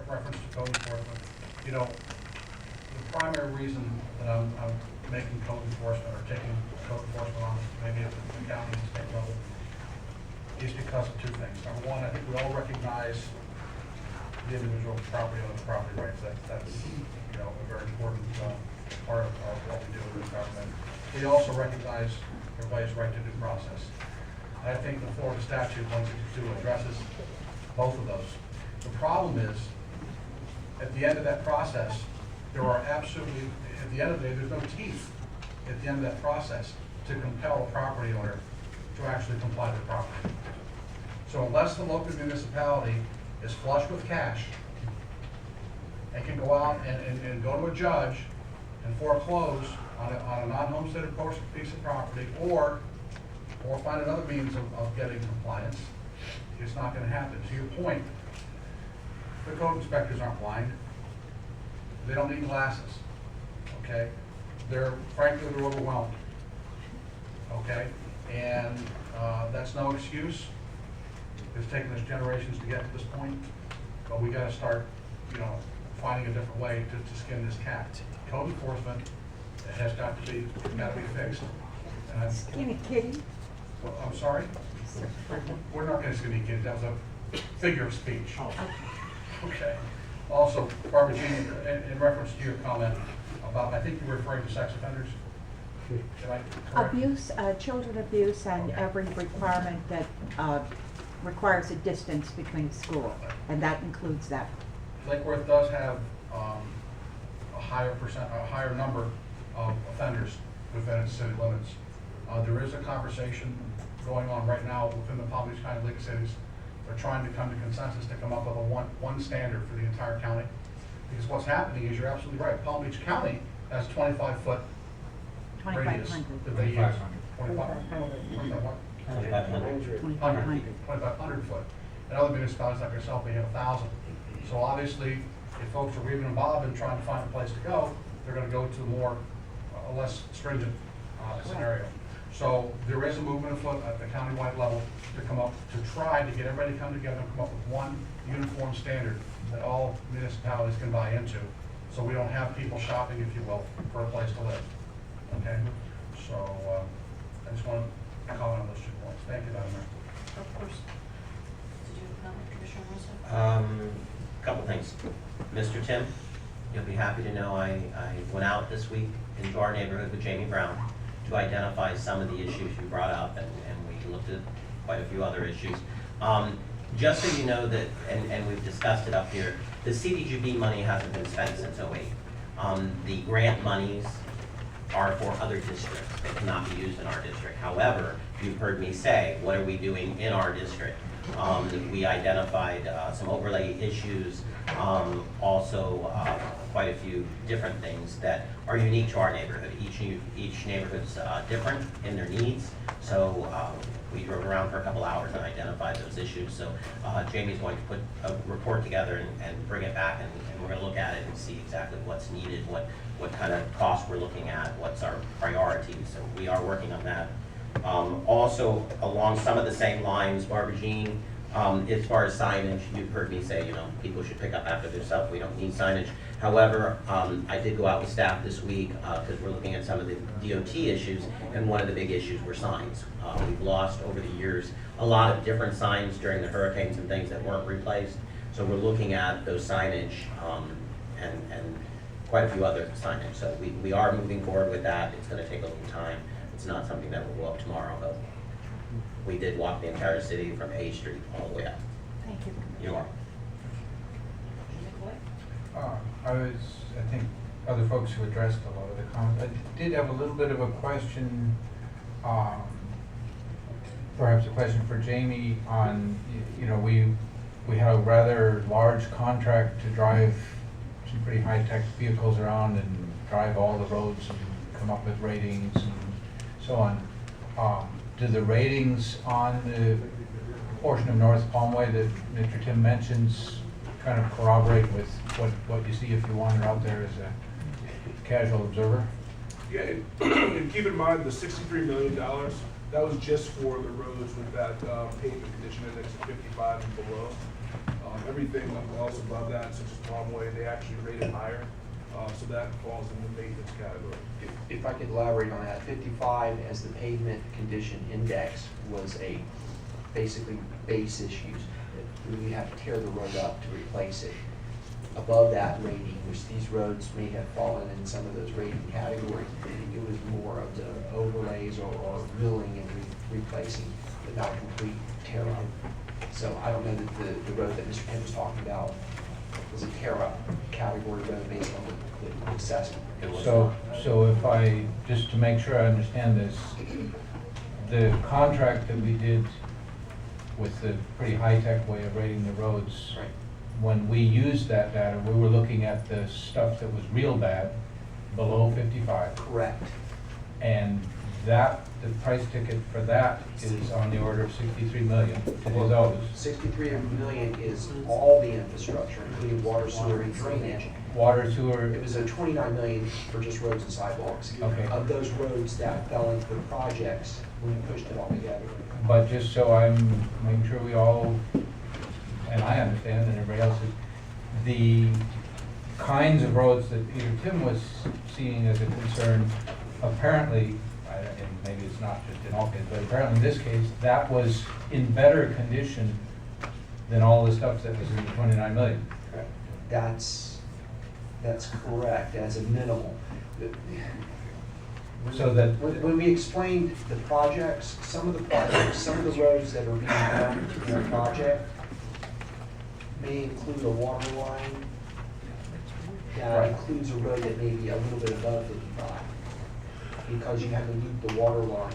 reference to code enforcement, you know, the primary reason that I'm making code enforcement or taking code enforcement on, maybe at the county and state level, is because of two things. Number one, I think we all recognize the individual property owner's property rights. That's you know, a very important part of what we do in this government. We also recognize everybody's right to due process. And I think the Florida statute 162 addresses both of those. The problem is, at the end of that process, there are absolutely, at the end of the day, there's no teeth at the end of that process to compel a property owner to actually comply with property. So unless the local municipality is flush with cash and can go out and go to a judge and foreclose on a non-homesteaded piece of property, or find another means of getting compliance, it's not going to happen. To your point, the code inspectors aren't blind. They don't need glasses, okay? Frankly, they're overwhelmed, okay? And that's no excuse. It's taken us generations to get to this point, but we gotta start, you know, finding a different way to skin this cat. Code enforcement has got to be fixed. Skinny kitty. Well, I'm sorry? We're not gonna skinny kids, that was a figure of speech. Okay. Also, Barbara Jean, in reference to your comment about, I think you were referring to sex offenders. Am I correct? Abuse, children abuse, and Okay. every requirement that requires a distance between school, and that includes that. Lake Worth does have a higher number of offenders within its city limits. There is a conversation going on right now within the Palm Beach County League of Cities. They're trying to come to consensus to come up with a one standard for the entire county. Because what's happening is, you're absolutely right, Palm Beach County has 25-foot radius 2,500. that they use. 2,500 foot. And other municipalities like yourself, we have 1,000. So obviously, if folks are weaving and bobbing trying to find a place to go, they're going to go to a less stringent scenario. So there is a movement afoot at the countywide level to come up, to try to get everybody to come together and come up with one uniform standard that all municipalities can buy into, so we don't have people shopping, if you will, for a place to live. Okay? So I just want to comment on those 2 points. Thank you, Madam Mayor. Of course. Did you have a comment, Commissioner Russo? Couple things. Mr. Tim, you'll be happy to know I went out this week into our neighborhood with Jamie Brown to identify some of the issues you brought up, and we looked at quite a few other issues. Just so you know that, and we've discussed it up here, the CDGB money hasn't been spent since '08. The grant monies are for other districts. They cannot be used in our district. However, you've heard me say, what are we doing in our district? We identified some overlay issues, also quite a few different things that are unique to our neighborhood. Each neighborhood's different in their needs, so we drove around for a couple hours and identified those issues. So Jamie's going to put a report together and bring it back, and we're going to look at it and see exactly what's needed, what kind of costs we're looking at, what's our priorities. So we are working on that. Also, along some of the same lines, Barbara Jean, as far as signage, you've heard me say, you know, people should pick up after themselves. We don't need signage. However, I did go out with staff this week because we're looking at some of the DOT issues, and one of the big issues were signs. We've lost over the years a lot of different signs during the hurricanes and things that weren't replaced. So we're looking at those signage and quite a few other signage. So we are moving forward with that. It's going to take a little time. It's not something that will go up tomorrow, but we did walk the entire city from A Street all the way up. Thank you. You are. I think other folks who addressed a lot of the comments. I did have a little bit of a question, perhaps a question for Jamie on, you know, we had a rather large contract to drive some pretty high-tech vehicles around and drive all the roads and come up with ratings and so on. Do the ratings on the portion of North Palmway that Mr. Tim mentions kind of corroborate with what you see if you wander out there as a casual observer? Yeah, and keep in mind the $63 million, that was just for the roads with that pavement condition index of 55 and below. Everything else above that, such as Tom Way, they actually rated higher, so that falls in the maintenance category. If I could elaborate on that, 55 as the pavement condition index was a basically base issues. That we have to tear the road up to replace it. Above that rating, which these roads may have fallen in some of those rating categories, it was more of the overlays or milling and replacing, but not complete tear up. So I don't know that the road that Mr. Kim was talking about was a tear up category road based on the assessment. It was So, not. so if I, just to make sure I understand this, the contract that we did with the pretty high-tech way of rating the roads, Right. when we used that data, we were looking at the stuff that was real bad, below 55. Correct. And that, the price ticket for that is on the order of 63 million to do those. 63 million is all the infrastructure, including water, sewer, and drainage. Water, sewer, It was a 29 million for just roads and sidewalks. Okay. Of those roads that fell into the projects, when you pushed it all together. but just so I'm making sure we all, and I understand and everybody else is, the kinds of roads that Peter Tim was seeing as a concern, apparently, and maybe it's not just in all cases, but apparently in this case, that was in better condition than all the stuff that was in the 29 million. That's correct, as a minimal. So that- When we explained the projects, some of the roads that are being done in our project may include a water line that Right. includes a road that may be a little bit above 55, because you have to loop the water line,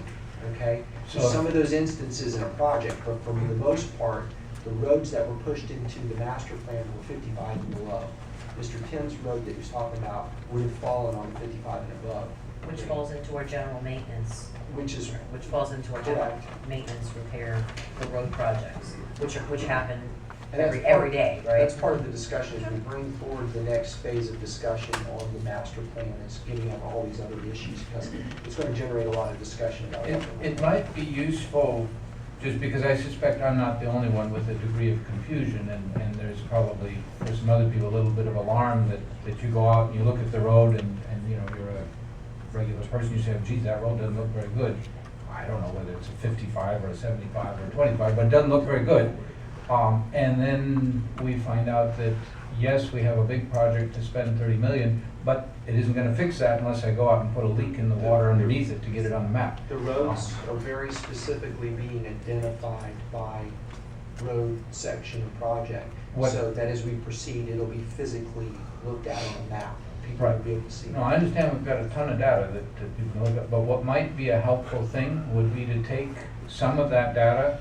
okay? So So- some of those instances in a project, but for the most part, the roads that were pushed into the master plan were 55 and below. Mr. Tim's road that he was talking about would have fallen on 55 and above. Which falls into our general maintenance, Which is, which falls into our general Correct. maintenance repair for road projects, which happen and that's every day, right? That's part of the discussion as we bring forward the next phase of discussion on the master plan, is getting at all these other issues, because it's going to generate a lot of discussion about It, it. it might be useful, just because I suspect I'm not the only one with a degree of confusion, and there's probably, for some other people, a little bit of alarm that you go out and you look at the road and you know, you're a regular person, you say, geez, that road doesn't look very good. I don't know whether it's a 55 or a 75 or a 25, but it doesn't look very good. And then we find out that, yes, we have a big project to spend 30 million, but it isn't gonna fix that unless I go out and put a leak in the water underneath it to get it on the map. The roads are very specifically being identified by road section and project, What- so that as we proceed, it'll be physically looked at on a map. People will Right. be able to see. No, I understand we've got a ton of data that people can look at, but what might be a helpful thing would be to take some of that data,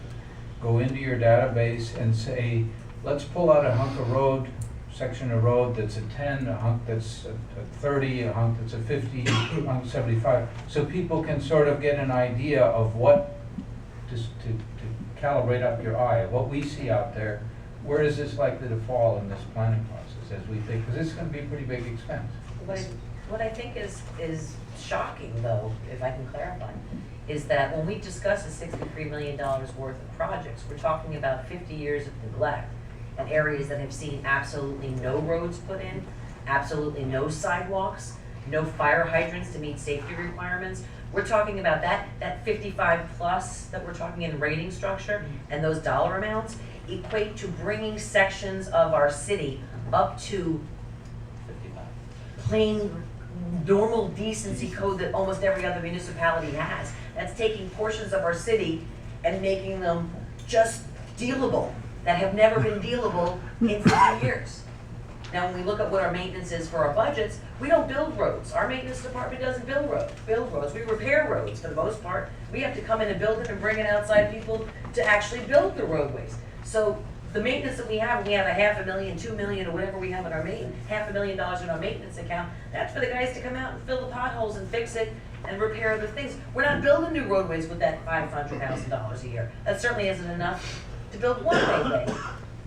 go into your database and say, let's pull out a hunk of road, section of road that's a 10, a hunk that's a 30, a hunk that's a 50, a hunk 75, so people can sort of get an idea of what, just to calibrate up your eye, what we see out there, where is this likely to fall in this planning process as we think, because it's gonna be a pretty big expense. What I think is shocking, though, if I can clarify, is that when we discuss the $63 million worth of projects, we're talking about 50 years of neglect and areas that have seen absolutely no roads put in, absolutely no sidewalks, no fire hydrants to meet safety requirements. We're talking about that 55 plus that we're talking in rating structure, and those dollar amounts equate to bringing sections of our city up to 55. plain, normal decency code that almost every other municipality has. That's taking portions of our city and making them just dealable, that have never been dealable in 50 years. Now, when we look at what our maintenance is for our budgets, we don't build roads. Our maintenance department doesn't build roads. We repair roads for the most part. We have to come in and build it and bring in outside people to actually build the roadways. So the maintenance that we have a $500,000, $2 million, or whatever we have in our $500,000 in our maintenance account, that's for the guys to come out and fill the potholes and fix it and repair other things. We're not building new roadways with that $500,000 a year. That certainly isn't enough to build one roadway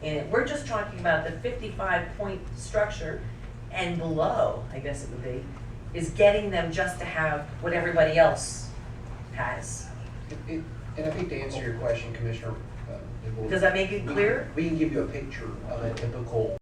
in it. We're just talking about the 55-point structure and below, I guess it would be, is getting them just to have what everybody else has. And I think to answer your question, Commissioner, It will- Does that make it clear? We can give you a picture of a typical